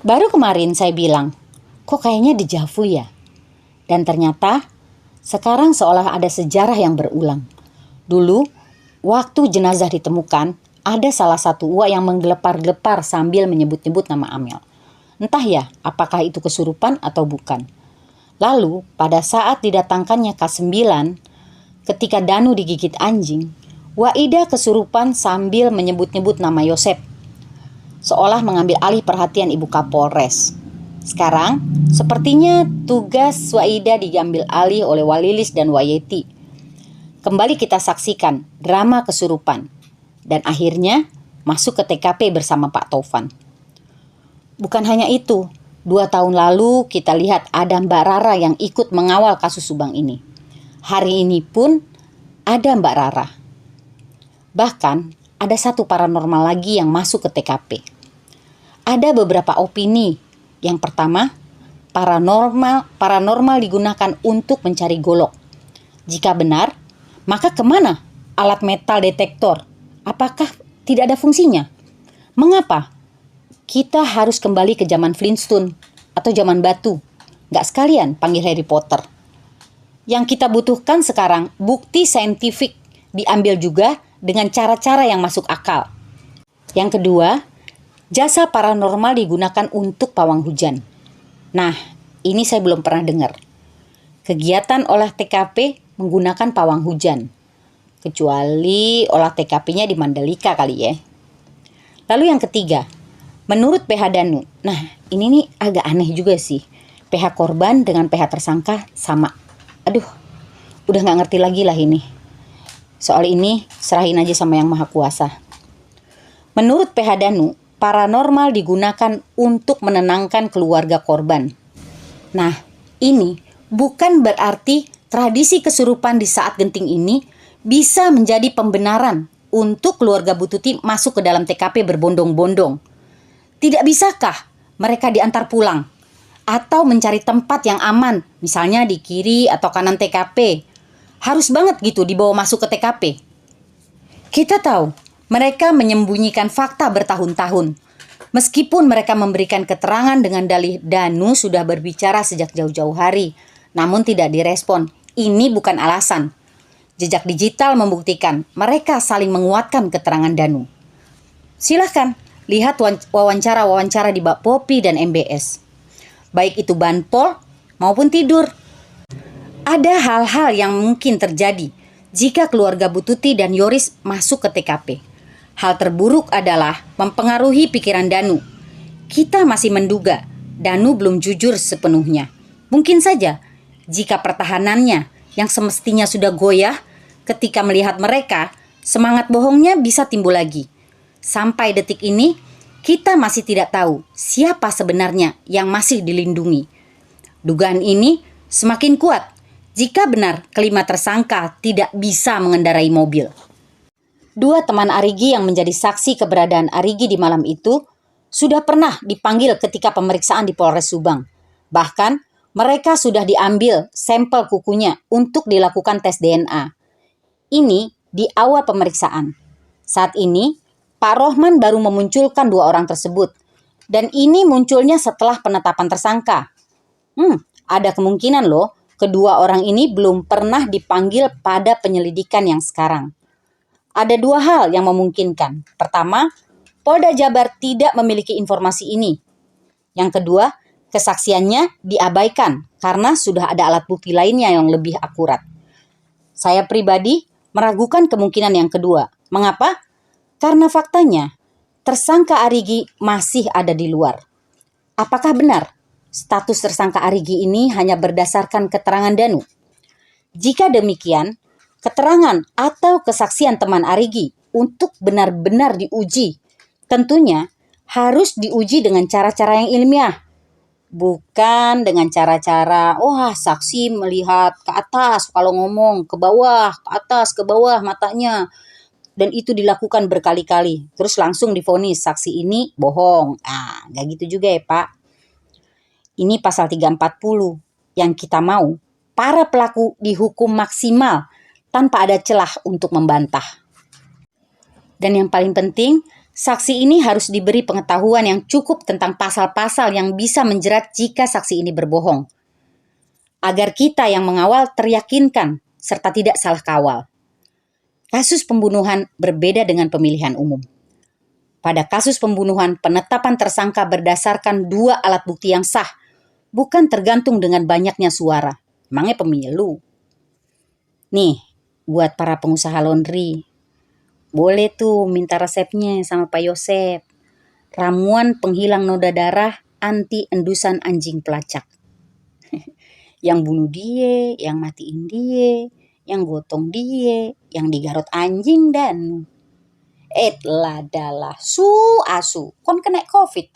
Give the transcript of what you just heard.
Baru kemarin saya bilang, kok kayaknya dejavu ya? Dan ternyata sekarang seolah ada sejarah yang berulang. Dulu, waktu jenazah ditemukan, ada salah satu uak yang menggelepar-gelepar sambil menyebut-nyebut nama Amel. Entah ya, apakah itu kesurupan atau bukan. Lalu, pada saat didatangkannya K9, ketika Danu digigit anjing, Waida kesurupan sambil menyebut-nyebut nama Yosep, seolah mengambil alih perhatian Ibu Kapolres. Sekarang, sepertinya tugas Waida diambil alih oleh Walilis dan Wayeti. Kembali kita saksikan drama kesurupan, dan akhirnya masuk ke TKP bersama Pak Taufan. Bukan hanya itu, 2 tahun lalu kita lihat ada Mbak Rara yang ikut mengawal kasus Subang ini. Hari ini pun ada Mbak Rara. Bahkan ada satu paranormal lagi yang masuk ke TKP. Ada beberapa opini. Yang pertama, paranormal digunakan untuk mencari golok. Jika benar, maka kemana alat metal detektor? Apakah tidak ada fungsinya? Mengapa kita harus kembali ke zaman Flintstone atau zaman batu? Gak sekalian panggil Harry Potter. Yang kita butuhkan sekarang bukti saintifik, diambil juga dengan cara-cara yang masuk akal. Yang kedua, jasa paranormal digunakan untuk pawang hujan. Nah, ini saya belum pernah dengar. Kegiatan olah TKP menggunakan pawang hujan. Kecuali olah TKP-nya di Mandalika kali ya. Lalu yang ketiga, menurut PH Danu. Nah, ini nih agak aneh juga sih. PH korban dengan PH tersangka sama. Aduh, udah gak ngerti lagi lah ini. Soal ini serahin aja sama Yang Maha Kuasa. Menurut PH Danu, paranormal digunakan untuk menenangkan keluarga korban. Nah, ini bukan berarti tradisi kesurupan di saat genting ini bisa menjadi pembenaran untuk keluarga Bu Tuti masuk ke dalam TKP berbondong-bondong. Tidak bisakah mereka diantar pulang? Atau mencari tempat yang aman, misalnya di kiri atau kanan TKP. Harus banget gitu dibawa masuk ke TKP. Kita tahu mereka menyembunyikan fakta bertahun-tahun. Meskipun mereka memberikan keterangan dengan dalih Danu sudah berbicara sejak jauh-jauh hari, namun tidak direspon. Ini bukan alasan. Jejak digital membuktikan mereka saling menguatkan keterangan Danu. Silahkan lihat wawancara-wawancara di Bak Popi dan MBS. Baik itu banpol maupun tidur. Ada hal-hal yang mungkin terjadi jika keluarga Bu Tuti dan Yoris masuk ke TKP. Hal terburuk adalah mempengaruhi pikiran Danu. Kita masih menduga Danu belum jujur sepenuhnya. Mungkin saja jika pertahanannya yang semestinya sudah goyah ketika melihat mereka, semangat bohongnya bisa timbul lagi. Sampai detik ini, kita masih tidak tahu siapa sebenarnya yang masih dilindungi. Dugaan ini semakin kuat jika benar kelima tersangka tidak bisa mengendarai mobil. 2 teman Arigi yang menjadi saksi keberadaan Arigi di malam itu sudah pernah dipanggil ketika pemeriksaan di Polres Subang. Bahkan mereka sudah diambil sampel kukunya untuk dilakukan tes DNA. Ini di awal pemeriksaan. Saat ini Pak Rohman baru memunculkan 2 orang tersebut. Dan ini munculnya setelah penetapan tersangka. Ada kemungkinan loh kedua orang ini belum pernah dipanggil pada penyelidikan yang sekarang. Ada 2 hal yang memungkinkan. Pertama, Polda Jabar tidak memiliki informasi ini. Yang kedua, kesaksiannya diabaikan karena sudah ada alat bukti lainnya yang lebih akurat. Saya pribadi meragukan kemungkinan yang kedua. Mengapa? Karena faktanya, tersangka Arigi masih ada di luar. Apakah benar status tersangka Arigi ini hanya berdasarkan keterangan Danu? Jika demikian, keterangan atau kesaksian teman Arigi untuk benar-benar diuji, tentunya harus diuji dengan cara-cara yang ilmiah. Bukan dengan cara-cara, saksi melihat ke atas kalau ngomong, ke bawah, ke atas, ke bawah matanya. Dan itu dilakukan berkali-kali. Terus langsung divonis saksi ini bohong. Gak gitu juga ya Pak. Ini pasal 340. Yang kita mau, para pelaku dihukum maksimal tanpa ada celah untuk membantah. Dan yang paling penting, Saksi ini harus diberi pengetahuan yang cukup tentang pasal-pasal yang bisa menjerat jika saksi ini berbohong, agar kita yang mengawal teryakinkan serta tidak salah kawal. Kasus pembunuhan berbeda dengan pemilihan umum. Pada kasus pembunuhan, penetapan tersangka berdasarkan 2 alat bukti yang sah, bukan tergantung dengan banyaknya suara. Emangnya pemilu? Nih, buat para pengusaha laundry, boleh tuh minta resepnya sama Pak Yosep. Ramuan penghilang noda darah anti endusan anjing pelacak. Yang bunuh dia, yang matiin dia, yang gotong dia, yang digarot anjing dan ladalah su asu kon kena covid